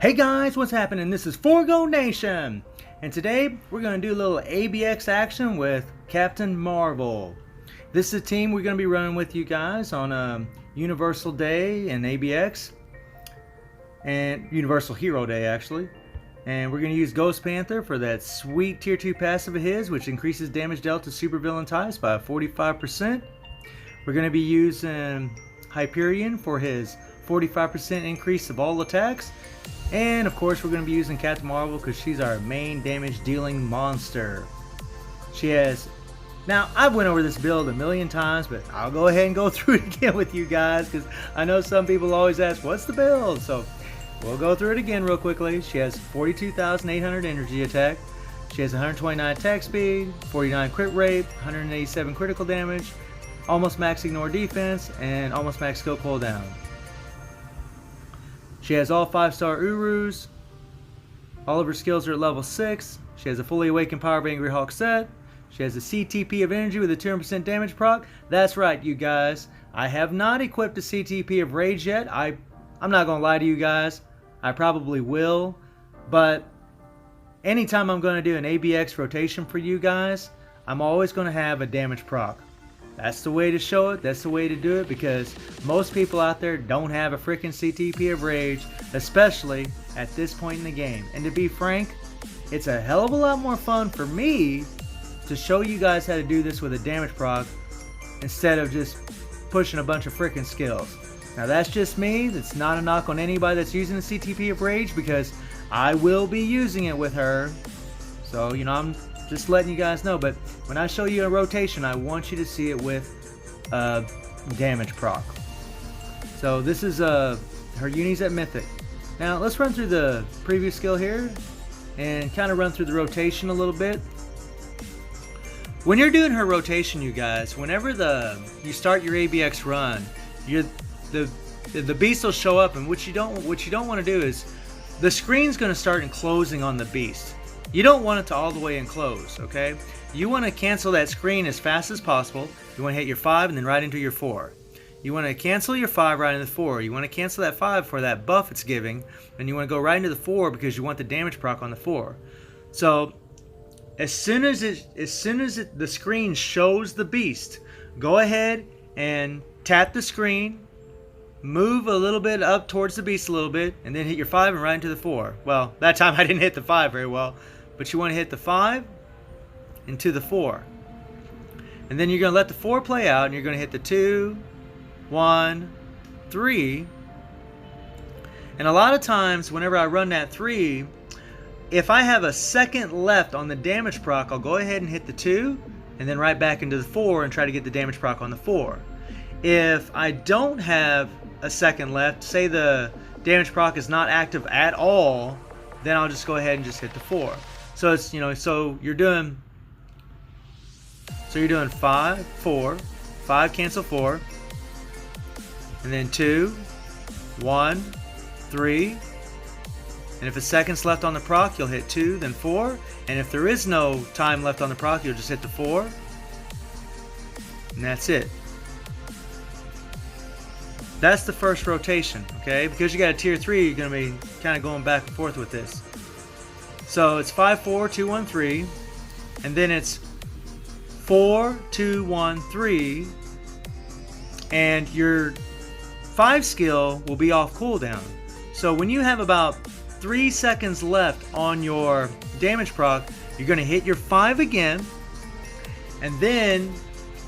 Hey guys, what's happening? This is Forgo Nation, and today we're going to do a little ABX action with Captain Marvel. This is a team we're going to be running with you guys on a Universal Day and ABX, and Universal Hero Day actually. And we're going to use Ghost Panther for that sweet tier 2 passive of his, which increases damage dealt to supervillain types by 45%. We're going to be using Hyperion for his 45% increase of all attacks. And of course we're going to be using Captain Marvel because she's our main damage dealing monster. She has... Now, I've went over this build a million times, but I'll go ahead and go through it again with you guys because I know some people always ask, what's the build? So we'll go through it again real quickly. She has 42,800 energy attack. She has 129 attack speed, 49 crit rate, 187 critical damage, almost max ignore defense, and almost max skill cooldown. She has all 5-star Urus. All of her skills are at level 6. She has a fully awakened power of Angry Hawk set. She has a CTP of energy with a 200% damage proc. That's right, you guys. I have not equipped a CTP of rage yet. I'm not going to lie to you guys. I probably will. But anytime I'm going to do an ABX rotation for you guys, I'm always going to have a damage proc. That's the way to show it. That's the way to do it because most people out there don't have a freaking CTP of rage, especially at this point in the game. And to be frank, it's a hell of a lot more fun for me to show you guys how to do this with a damage proc instead of just pushing a bunch of freaking skills. Now that's just me. That's not a knock on anybody that's using the CTP of rage because I will be using it with her. So, you know, I'm just letting you guys know, but when I show you a rotation, I want you to see it with damage proc. So this is her unis at Mythic. Now let's run through the previous skill here and kind of run through the rotation a little bit. When you're doing her rotation, you guys, whenever you start your ABX run, the beast will show up, and what you don't want to do is the screen's going to start enclosing on the beast. You don't want it to all the way enclose, okay? You want to cancel that screen as fast as possible. You want to hit your 5 and then right into your 4. You want to cancel your 5 right into the 4. You want to cancel that 5 for that buff it's giving, and you want to go right into the 4 because you want the damage proc on the 4. So as soon as the screen shows the beast, go ahead and tap the screen, move a little bit up towards the beast a little bit, and then hit your 5 and right into the 4. Well, that time I didn't hit the 5 very well, but you want to hit the 5 into the 4. And then you're going to let the 4 play out, and you're going to hit the 2, 1, 3. And a lot of times, whenever I run that 3, if I have a second left on the damage proc, I'll go ahead and hit the 2, and then right back into the 4 and try to get the damage proc on the 4. If I don't have a second left, say the damage proc is not active at all, then I'll just go ahead and just hit the 4. So it's, you know, so you're doing 5, 4, 5 cancel 4, and then 2, 1, 3. And if a second's left on the proc, you'll hit 2, then 4. And if there is no time left on the proc, you'll just hit the 4. And that's it. That's the first rotation, okay? Because you got a tier 3, you're going to be kind of going back and forth with this. So it's 5, 4, 2, 1, 3. And then it's 4, 2, 1, 3. And your 5 skill will be off cooldown. So when you have about 3 seconds left on your damage proc, you're going to hit your 5 again. And then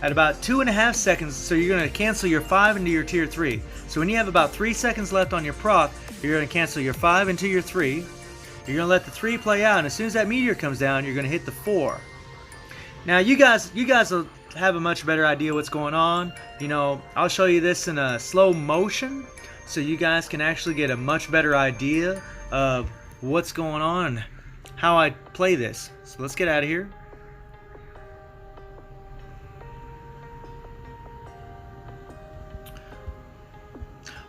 at about 2.5 seconds, so you're going to cancel your 5 into your tier 3. So when you have about 3 seconds left on your proc, you're going to cancel your 5 into your 3. You're going to let the 3 play out, and as soon as that meteor comes down, you're going to hit the 4. Now you guys will have a much better idea what's going on. You know, I'll show you this in a slow motion, so you guys can actually get a much better idea of what's going on and how I play this. So let's get out of here.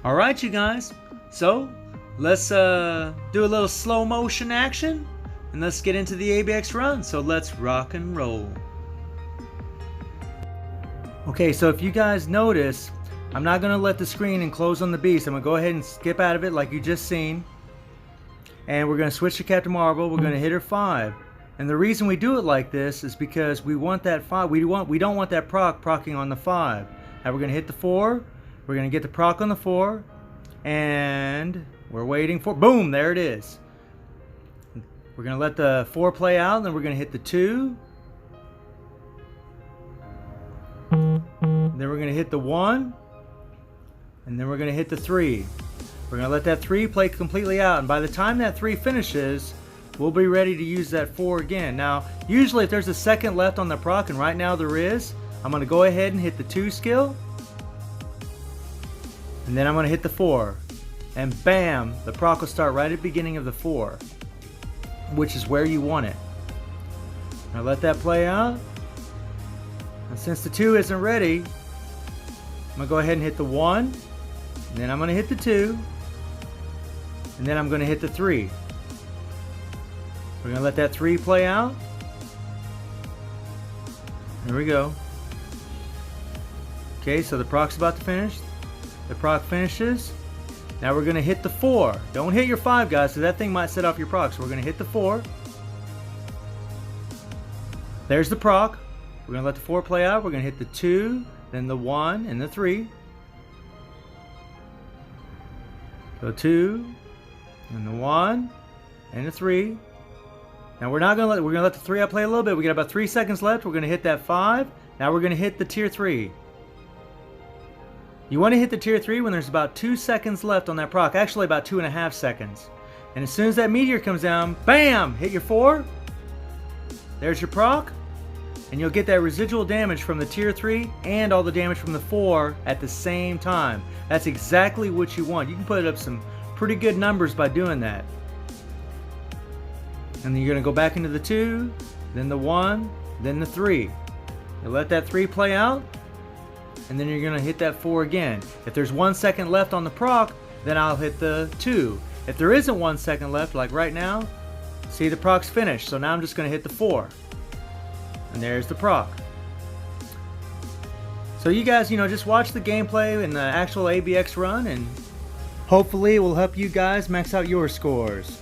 Alright, you guys, so let's do a little slow motion action and let's get into the ABX run. So let's rock and roll. Okay, so if you guys notice, I'm not going to let the screen enclose on the beast. I'm going to go ahead and skip out of it like you just seen. and we're going to switch to Captain Marvel. We're going to hit her 5. And the reason we do it like this is because we want that 5. We don't want that procking on the 5. Now we're going to hit the 4. We're going to get the proc on the 4. And we're waiting for... Boom! There it is. We're going to let the 4 play out, and then we're going to hit the 2. Then we're going to hit the 1. And then we're going to hit the 3. We're going to let that 3 play completely out. And by the time that 3 finishes, we'll be ready to use that 4 again. Now, usually if there's a second left on the proc, and right now there is, I'm going to go ahead and hit the 2 skill. And then I'm going to hit the 4. And bam, the proc will start right at the beginning of the 4, which is where you want it. Now let that play out. And since the 2 isn't ready, I'm going to go ahead and hit the 1. And then I'm going to hit the 2. And then I'm going to hit the 3. We're going to let that 3 play out. There we go. Okay, so the proc's about to finish. The proc finishes. Now we're going to hit the 4. Don't hit your 5, guys, because that thing might set off your proc. So we're going to hit the 4. There's the proc. We're going to let the 4 play out. We're going to hit the 2, then the 1, and the 3. So 2, and the 1, and the 3. Now we're going to let the 3 out play a little bit. We got about 3 seconds left. We're going to hit that 5. Now we're going to hit the tier 3. You want to hit the tier 3 when there's about 2 seconds left on that proc. Actually about 2.5 seconds. And as soon as that meteor comes down, bam! Hit your 4. There's your proc. And you'll get that residual damage from the tier 3 and all the damage from the 4 at the same time. That's exactly what you want. You can put up some pretty good numbers by doing that. And then you're going to go back into the 2, then the 1, then the 3. You let that 3 play out, and then you're going to hit that 4 again. If there's 1 second left on the proc, then I'll hit the 2. If there isn't 1 second left, like right now, see, the proc's finished. So now I'm just going to hit the 4. And there's the proc. So you guys, just watch the gameplay and the actual ABX run, and hopefully it will help you guys max out your scores.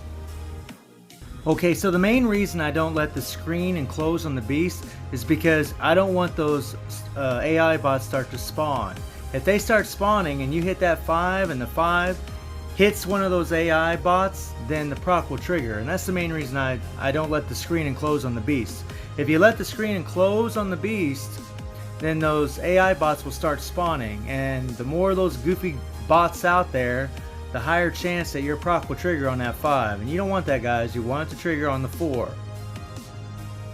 Okay, so the main reason I don't let the screen enclose on the beast is because I don't want those AI bots start to spawn. If they start spawning and you hit that 5 and the 5 hits one of those AI bots, then the proc will trigger. And that's the main reason I don't let the screen enclose on the beast. If you let the screen enclose on the beast, then those AI bots will start spawning. And the more of those goofy bots out there, the higher chance that your proc will trigger on that 5. And you don't want that, guys. You want it to trigger on the 4.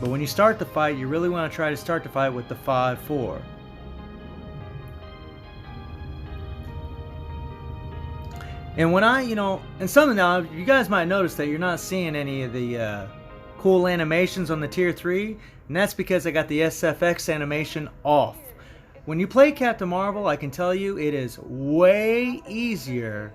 But when you start the fight, you really want to try to start the fight with the 5-4. And when and some now, you guys might notice that you're not seeing any of the cool animations on the tier 3, and that's because I got the SFX animation off. When you play Captain Marvel, I can tell you it is way easier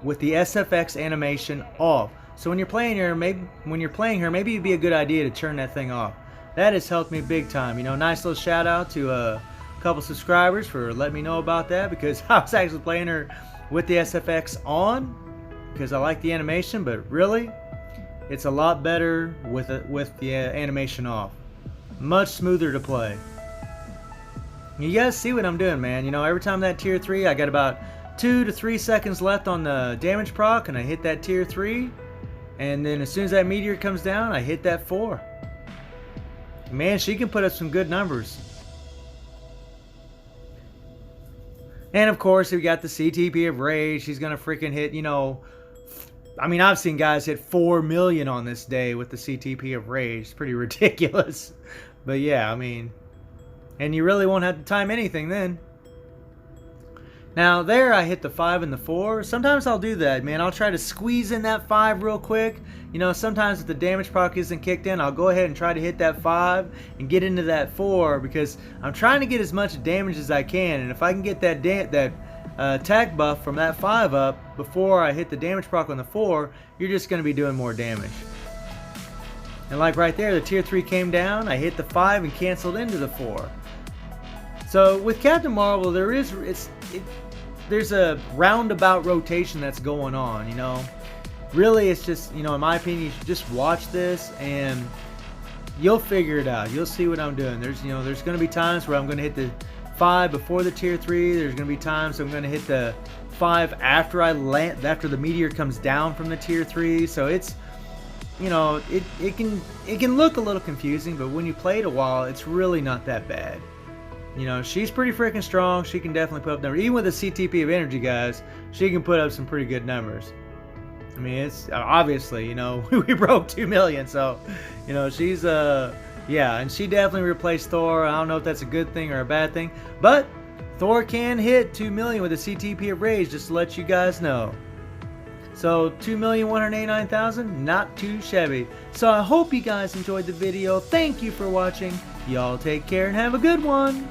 with the SFX animation off. So when you're playing her, maybe it'd be a good idea to turn that thing off. That has helped me big time. Nice little shout out to a couple subscribers for letting me know about that, because I was actually playing her with the SFX on because I like the animation, but really it's a lot better with the animation off. Much smoother to play. You guys see what I'm doing, man. Every time that tier 3, I got about 2 to 3 seconds left on the damage proc, and I hit that tier 3, and then as soon as that meteor comes down, I hit that 4. Man, she can put up some good numbers. And of course, we got the CTP of Rage. She's gonna freaking hit, I've seen guys hit 4 million on this day with the CTP of Rage. It's pretty ridiculous. But yeah, and you really won't have to time anything then. Now there I hit the 5 and the 4. Sometimes I'll do that, man. I'll try to squeeze in that 5 real quick. Sometimes if the damage proc isn't kicked in, I'll go ahead and try to hit that 5 and get into that 4, because I'm trying to get as much damage as I can. And if I can get that attack buff from that 5 up before I hit the damage proc on the 4, you're just going to be doing more damage. And like right there, the tier 3 came down, I hit the 5 and canceled into the 4. So with Captain Marvel, there's a roundabout rotation that's going on, really, it's just, you know, in my opinion, you should just watch this and you'll figure it out. You'll see what I'm doing. There's, you know, there's going to be times where I'm going to hit the 5 before the tier 3. There's going to be times I'm going to hit the 5 after I land, after the meteor comes down from the tier 3. So it's, you know, it can look a little confusing, but when you play it a while, it's really not that bad. You know, she's pretty freaking strong. She can definitely put up numbers. Even with a CTP of energy, guys, she can put up some pretty good numbers. I mean, it's obviously, you know, we broke 2 million, so, you know, she's, yeah, and she definitely replaced Thor. I don't know if that's a good thing or a bad thing, but Thor can hit 2 million with a CTP of Rage, just to let you guys know. So, 2,189,000, not too shabby. So, I hope you guys enjoyed the video. Thank you for watching. Y'all take care and have a good one.